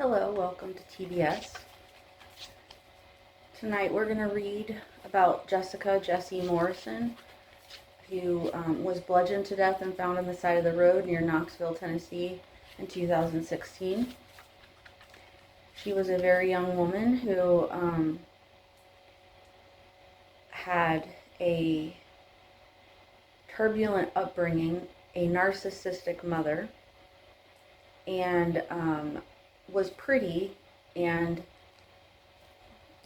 Hello, welcome to TBS. Tonight we're going to read about Jessie Morrison, who was bludgeoned to death and found on the side of the road near Knoxville, Tennessee in 2016. She was a very young woman who had a turbulent upbringing, a narcissistic mother, and was pretty and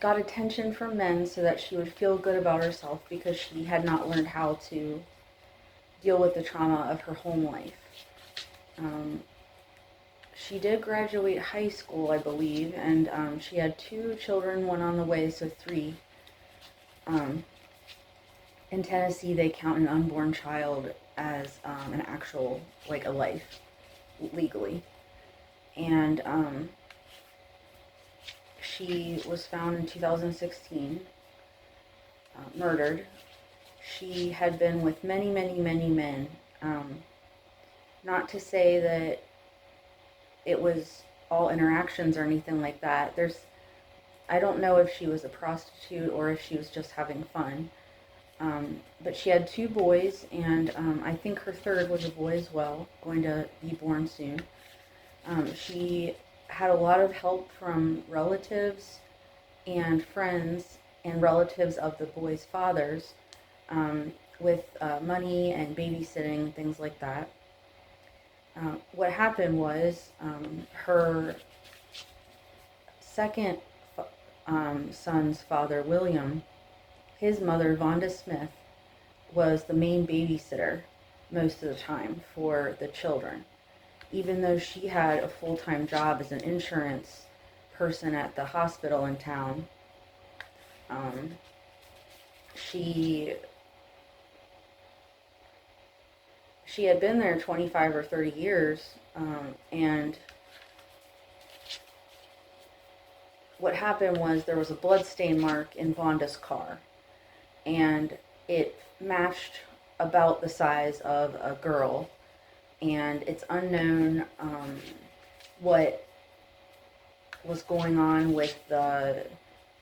got attention from men so that she would feel good about herself because she had not learned how to deal with the trauma of her home life. She did graduate high school, I believe, and she had 2 children, one on the way, so 3. In Tennessee, they count an unborn child as an actual, like a life, legally. And she was found in 2016, murdered. She had been with many men. Not to say that it was all interactions or anything like that. I don't know if she was a prostitute or if she was just having fun. But she had 2 boys, and I think her 3rd was a boy as well, going to be born soon. She had a lot of help from relatives and friends and relatives of the boys' fathers with money and babysitting, things like that. What happened was her second son's father, William, his mother, Vonda Smith, was the main babysitter most of the time for the children. Even though she had a full-time job as an insurance person at the hospital in town, she had been there 25 or 30 years, and what happened was there was a bloodstain mark in Vonda's car, and it matched about the size of a girl, and it's unknown what was going on with the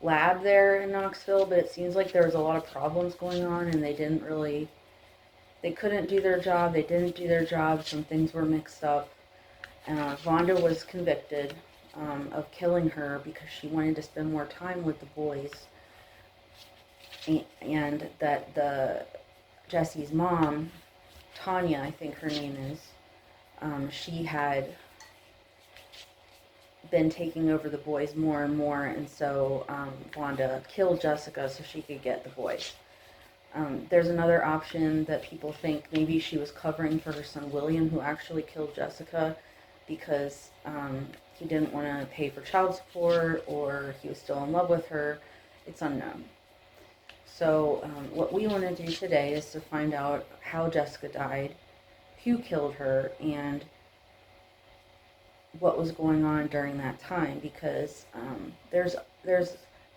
lab there in Knoxville, but it seems like there was a lot of problems going on, and they couldn't do their job, they didn't do their job, some things were mixed up. Vonda was convicted of killing her because she wanted to spend more time with the boys, and that Jessie's mom, Tanya, I think her name is, she had been taking over the boys more and more, and so Vonda killed Jessica so she could get the boys. There's another option that people think maybe she was covering for her son William, who actually killed Jessica because he didn't want to pay for child support, or he was still in love with her. It's unknown. So what we want to do today is to find out how Jessica died, who killed her, and what was going on during that time, because there's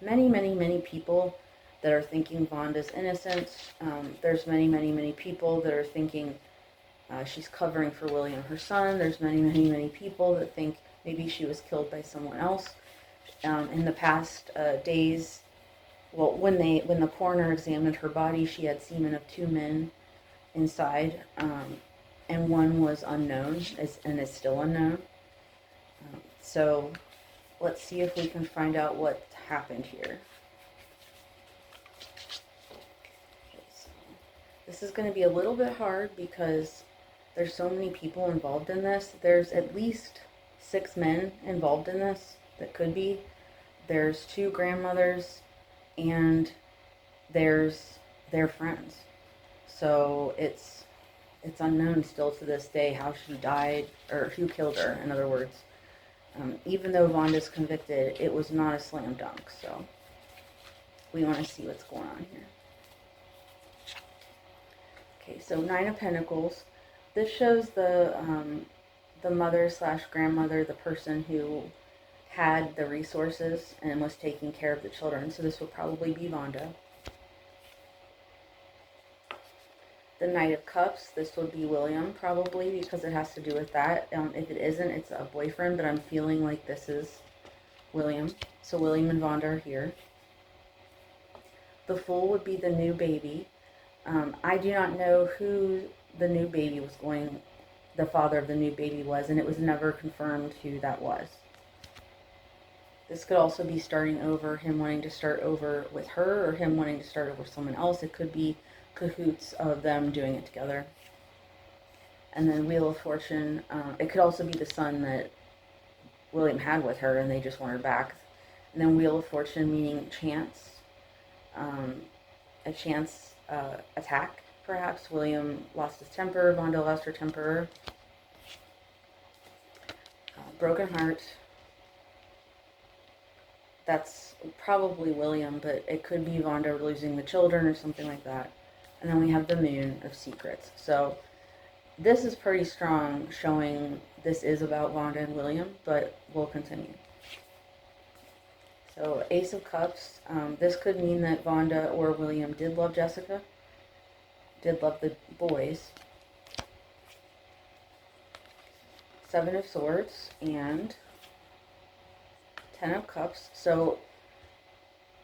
many people that are thinking Vonda's innocent. There's many people that are thinking she's covering for William, her son. There's many people that think maybe she was killed by someone else. In the past days, well, when the coroner examined her body, she had semen of 2 men inside, and one was unknown, and is still unknown. So let's see if we can find out what happened here. This is going to be a little bit hard because there's so many people involved in this. There's at least 6 men involved in this that could be. There's 2 grandmothers, and there's their friends. So it's unknown still to this day how she died, or who killed her, in other words. Even though Vonda's convicted, it was not a slam dunk. So we want to see what's going on here. Okay, so 9 of Pentacles. This shows the mother / grandmother, the person who had the resources and was taking care of the children. So this will probably be Vonda. The Knight of Cups, this would be William probably, because it has to do with that. If it isn't, it's a boyfriend, but I'm feeling like this is William. So William and Vonda are here. The Fool would be the new baby. I do not know who the new baby was going, the father of the new baby was, and it was never confirmed who that was. This could also be starting over, him wanting to start over with her, or him wanting to start over with someone else. It could be cahoots of them doing it together. And then Wheel of Fortune, it could also be the son that William had with her and they just want her back. And then Wheel of Fortune meaning chance, a chance attack, perhaps. William lost his temper, Vonda lost her temper. Broken heart. That's probably William, but it could be Vonda losing the children or something like that. And then we have the Moon of Secrets. So this is pretty strong, showing this is about Vonda and William, but we'll continue. So Ace of Cups, this could mean that Vonda or William did love Jessica, did love the boys. Seven of Swords and Ten of Cups. So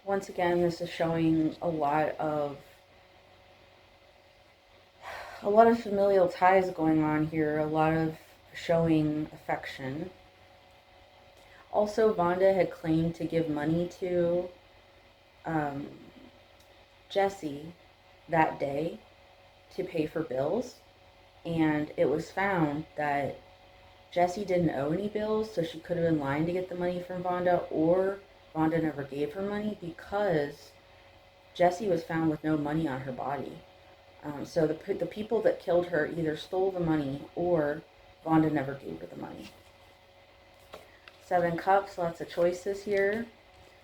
once again, this is showing a lot of familial ties going on here, a lot of showing affection. Also, Vonda had claimed to give money to Jessie that day to pay for bills, and it was found that Jessie didn't owe any bills, so she could have been lying to get the money from Vonda, or Vonda never gave her money because Jessie was found with no money on her body. So the people that killed her either stole the money or Vonda never gave her the money. Seven Cups, lots of choices here.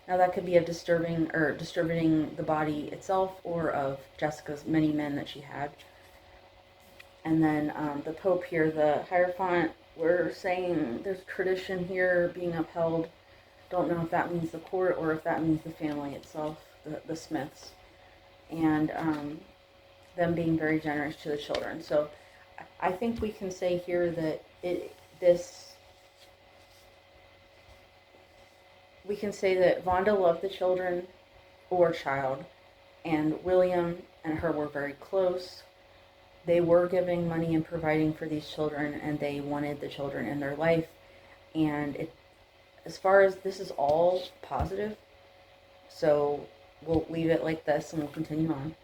Now that could be of disturbing the body itself, or of Jessica's many men that she had. And then the Pope here, the Hierophant, we're saying there's tradition here being upheld. Don't know if that means the court or if that means the family itself, the Smiths. And them being very generous to the children. So I think we can say here that we can say that Vonda loved the children or child, and William and her were very close. They were giving money and providing for these children, and they wanted the children in their life. And as far as this is all positive, so we'll leave it like this and we'll continue on.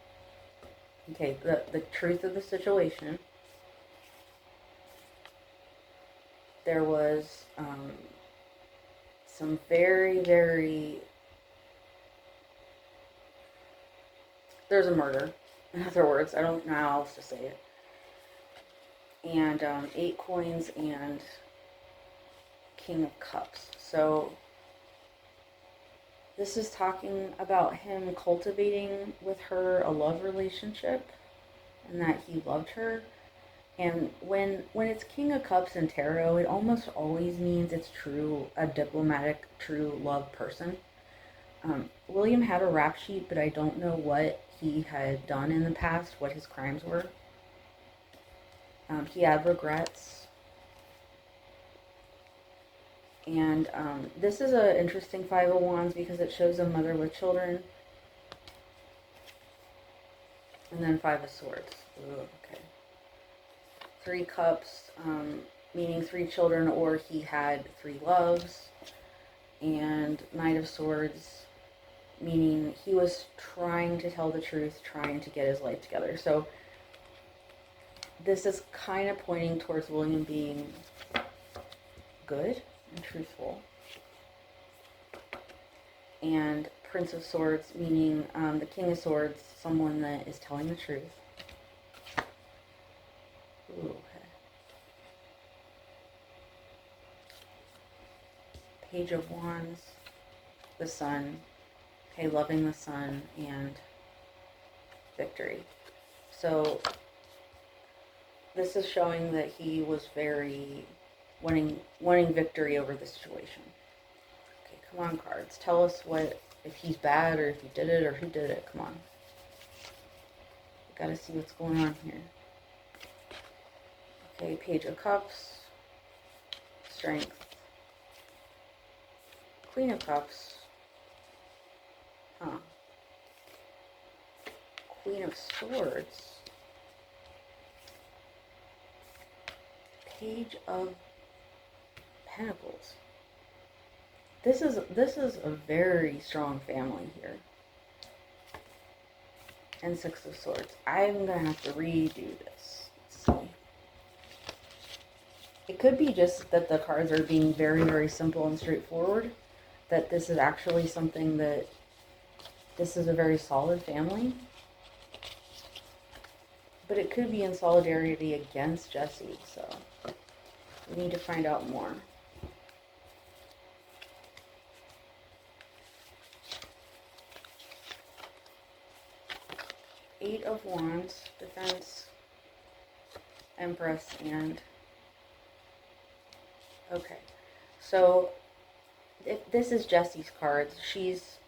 Okay, the truth of the situation. There was some very, there's a murder. In other words, I don't know how else to say it. And 8 coins and King of Cups. So this is talking about him cultivating with her a love relationship, and that he loved her. And when it's King of Cups in tarot, it almost always means it's a diplomatic, true love person. William had a rap sheet, but I don't know what he had done in the past, what his crimes were. He had regrets. And this is an interesting Five of Wands because it shows a mother with children. And then Five of Swords. Ooh, okay. 3 Cups, meaning 3 children, or he had 3 loves. And Knight of Swords, meaning he was trying to tell the truth, trying to get his life together. So this is kind of pointing towards William being good and truthful. And Prince of Swords, meaning the King of Swords, someone that is telling the truth. Ooh, okay. Page of Wands, the Sun, okay, loving the Sun, and victory. So this is showing that he was very wanting victory over the situation. Okay, come on, cards. Tell us if he's bad or if he did it or who did it. Come on. Gotta see what's going on here. Okay, Page of Cups, Strength, Queen of Cups, Queen of Swords, Page of Pentacles. This is a very strong family here. And Six of Swords. I'm gonna have to redo this. Let's see. It could be just that the cards are being very, very simple and straightforward. That this is actually something that this is a very solid family. But it could be in solidarity against Jessie, so we need to find out more. Eight of Wands, Defense, Empress, and... Okay, so if this is Jessie's cards, she's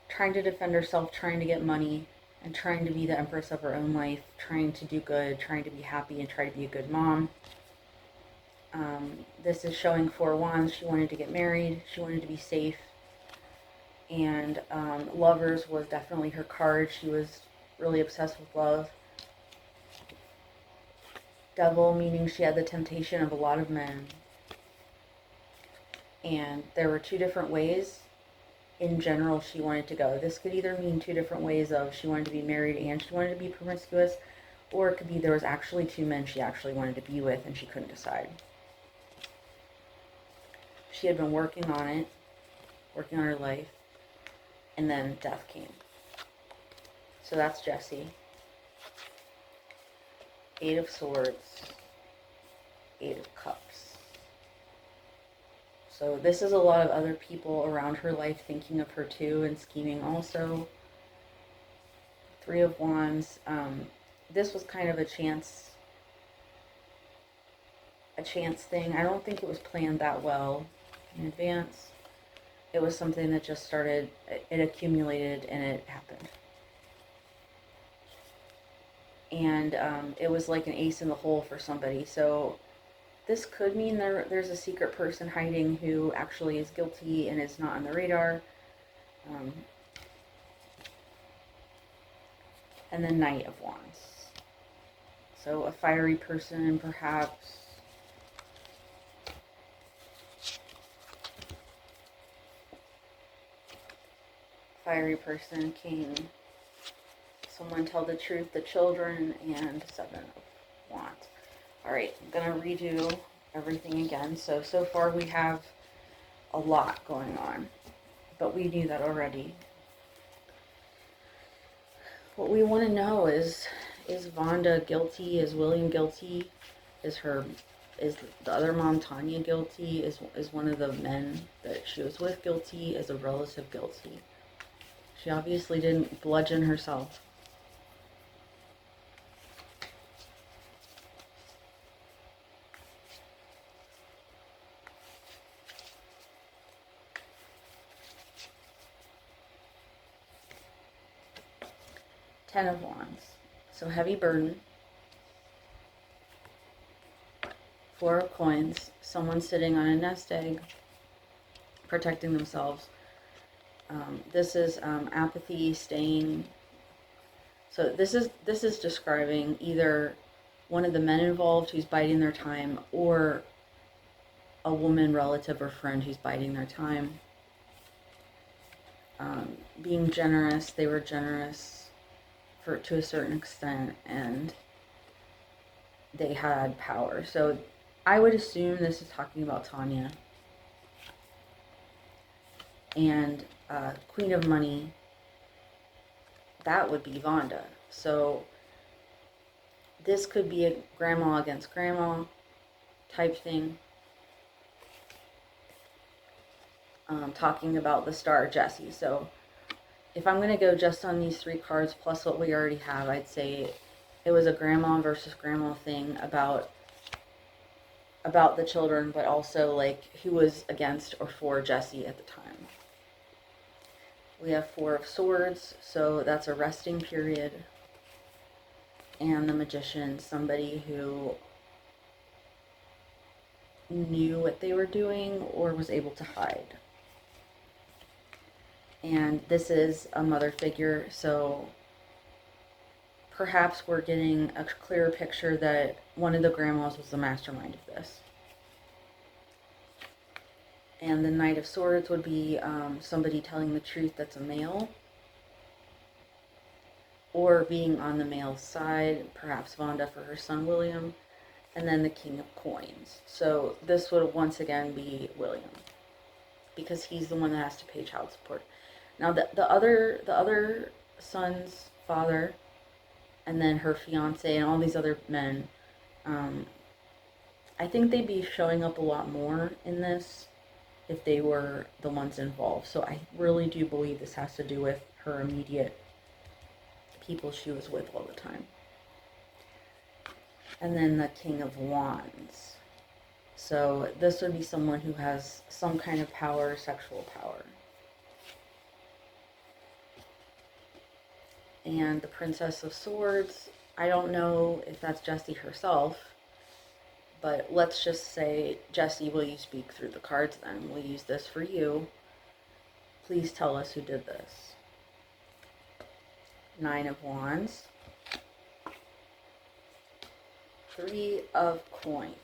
trying to defend herself, trying to get money, and trying to be the empress of her own life, trying to do good, trying to be happy, and try to be a good mom. This is showing Four Wands. She wanted to get married. She wanted to be safe. And Lovers was definitely her card. She was really obsessed with love. Devil, meaning she had the temptation of a lot of men. And there were two different ways in general she wanted to go. This could either mean two different ways of she wanted to be married and she wanted to be promiscuous, or it could be there was actually two men she actually wanted to be with and she couldn't decide. She had been working on it, working on her life, and then death came. So that's Jessie. Eight of Swords, Eight of Cups. So this is a lot of other people around her life thinking of her too and scheming also. Three of Wands. This was kind of a chance thing. I don't think it was planned that well in advance. It was something that just started, it accumulated, and it happened. And it was like an ace in the hole for somebody. So this could mean there's a secret person hiding who actually is guilty and is not on the radar. And then Knight of Wands. So a fiery person, perhaps. Fiery person, King. Someone tell the truth, the children, and Seven of Wands. Alright, I'm going to redo everything again. So far we have a lot going on, but we knew that already. What we want to know is Vonda guilty? Is William guilty? Is the other mom, Tanya, guilty? Is one of the men that she was with guilty? Is a relative guilty? She obviously didn't bludgeon herself. Ten of Wands. So heavy burden. Four of Coins. Someone sitting on a nest egg, protecting themselves. This is apathy, staying. So this is describing either one of the men involved who's biding their time, or a woman, relative, or friend who's biding their time. Being generous, they were generous to a certain extent, and they had power. So I would assume this is talking about Tanya. And Queen of Money, that would be Vonda. So this could be a grandma against grandma type thing. Talking about the star Jessie. So if I'm going to go just on these three cards plus what we already have, I'd say it was a grandma versus grandma thing about the children, but also like who was against or for Jessie at the time. We have Four of Swords, so that's a resting period. and the magician, somebody who knew what they were doing or was able to hide. And this is a mother figure, so perhaps we're getting a clearer picture that one of the grandmas was the mastermind of this. And the Knight of Swords would be somebody telling the truth that's a male, or being on the male's side, perhaps Vonda for her son William, and then the King of Coins. So this would once again be William, because he's the one that has to pay child support. Now the other son's father, and then her fiance, and all these other men, I think they'd be showing up a lot more in this if they were the ones involved. So I really do believe this has to do with her immediate people she was with all the time. And then the King of Wands. So this would be someone who has some kind of power, sexual power. And the Princess of Swords, I don't know if that's Jessie herself, but let's just say, Jessie, will you speak through the cards then? We'll use this for you. Please tell us who did this. Nine of Wands. Three of Coins.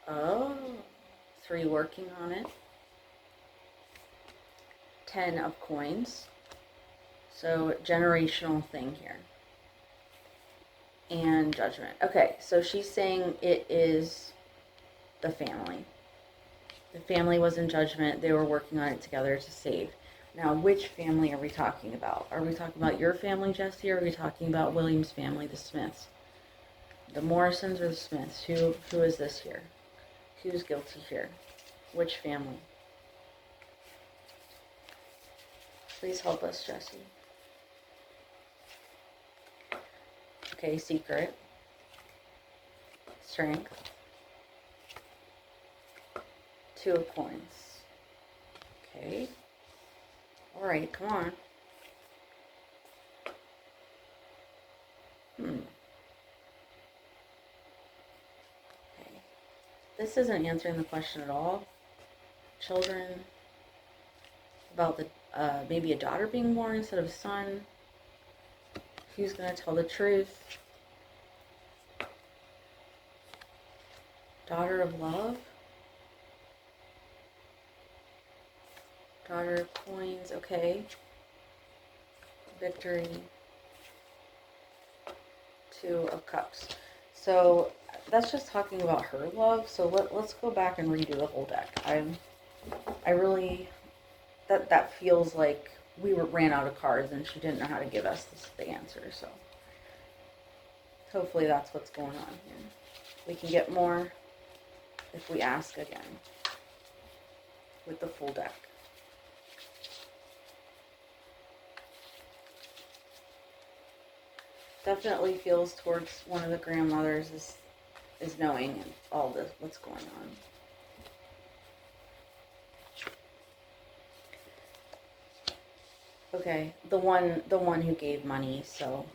Oh, 3 working on it. 10 of Coins. So generational thing here. And Judgment. Okay, so she's saying it is the family. The family was in Judgment. They were working on it together to save. Now, which family are we talking about? Are we talking about your family, Jessie, or are we talking about William's family, the Smiths? The Morrisons or the Smiths? Who is this here? Who's guilty here? Which family? Please help us, Jessie. Okay, Secret. Strength. 2 of Coins. Okay. Alright, come on. Okay. This isn't answering the question at all. Children. About the maybe a daughter being born instead of a son. Who's going to tell the truth? Daughter of Love. Daughter of Coins, okay. Victory. 2 of Cups. So that's just talking about her love. So let's go back and redo the whole deck. I really, that feels like we ran out of cards and she didn't know how to give us the answer. So hopefully that's what's going on here. We can get more if we ask again with the full deck. Definitely feels towards one of the grandmothers is knowing all this, what's going on. Okay, the one who gave money, so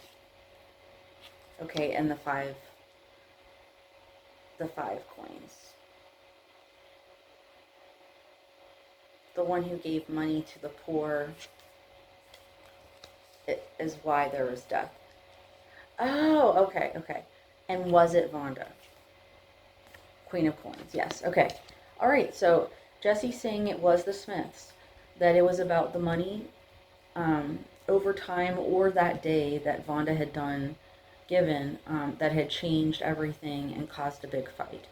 okay, and the 5 coins. The one who gave money to the poor is why there was death. Oh, okay. And was it Vonda? Queen of Coins, yes. Okay. All right, so Jessie's saying it was the Smiths, that it was about the money over time or that day that Vonda had given, that had changed everything and caused a big fight.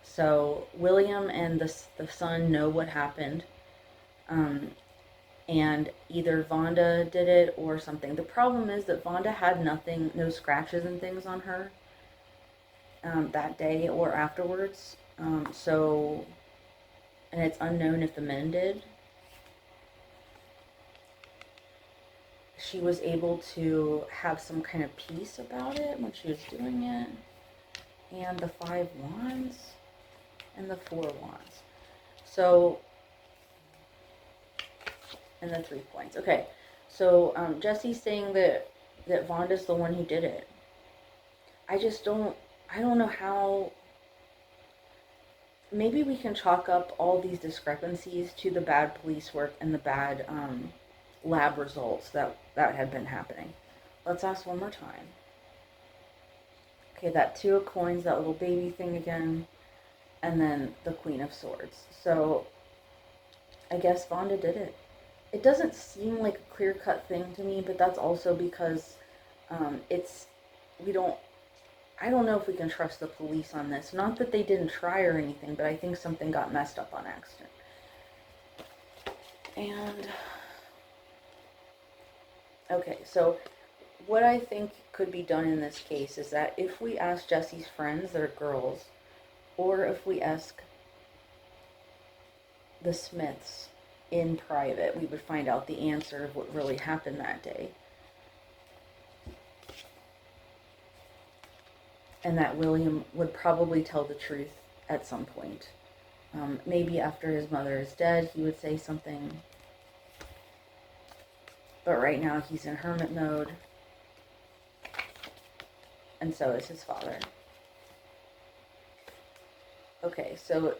So William and the son know what happened. And either Vonda did it or something. The problem is that Vonda had no scratches and things on her that day or afterwards. And it's unknown if the men did. She was able to have some kind of peace about it when she was doing it. And the 5 wands and the 4 wands. So, and the 3 points. Okay, So Jesse's saying that Vonda's the one who did it. I just don't. I don't know how. Maybe we can chalk up all these discrepancies to the bad police work and the bad lab results that had been happening. Let's ask one more time. Okay, that two of coins, that little baby thing again, and then the Queen of Swords. So I guess Vonda did it. It doesn't seem like a clear-cut thing to me, but that's also because it's we don't. I don't know if we can trust the police on this. Not that they didn't try or anything, but I think something got messed up on accident. And okay, so what I think could be done in this case is that if we ask Jesse's friends that are girls, or if we ask the Smiths in private, we would find out the answer of what really happened that day. And that William would probably tell the truth at some point. Maybe after his mother is dead, he would say something. But right now, he's in hermit mode. And so is his father. Okay, so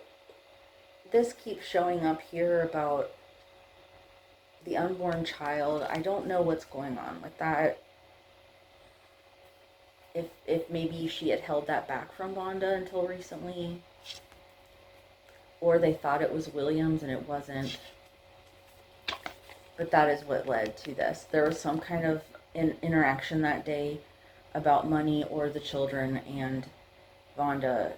this keeps showing up here about the unborn child. I don't know what's going on with that. If maybe she had held that back from Vonda until recently, or they thought it was Williams and it wasn't. But that is what led to this. There was some kind of interaction that day about money or the children, and Vonda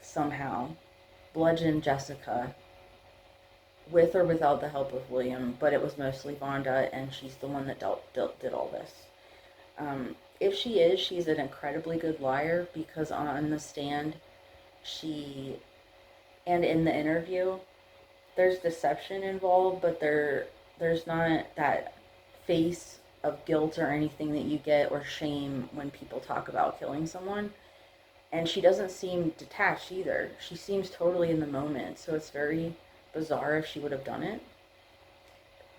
somehow bludgeoned Jessica with or without the help of William, but it was mostly Vonda, and she's the one that did all this. If she is, she's an incredibly good liar, because on the stand, and in the interview, there's deception involved, but there's not that face of guilt or anything that you get, or shame, when people talk about killing someone. And she doesn't seem detached either. She seems totally in the moment, so it's very bizarre if she would have done it.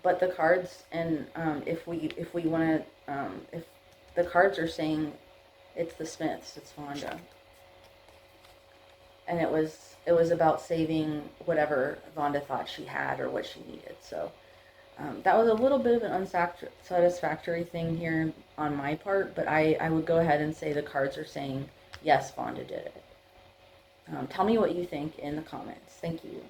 But the cards, and if we want to, if the cards are saying it's the Smiths, it's Vonda, and it was about saving whatever Vonda thought she had or what she needed. So that was a little bit of an unsatisfactory thing here on my part, but I would go ahead and say the cards are saying yes, Vonda did it. Tell me what you think in the comments. Thank you.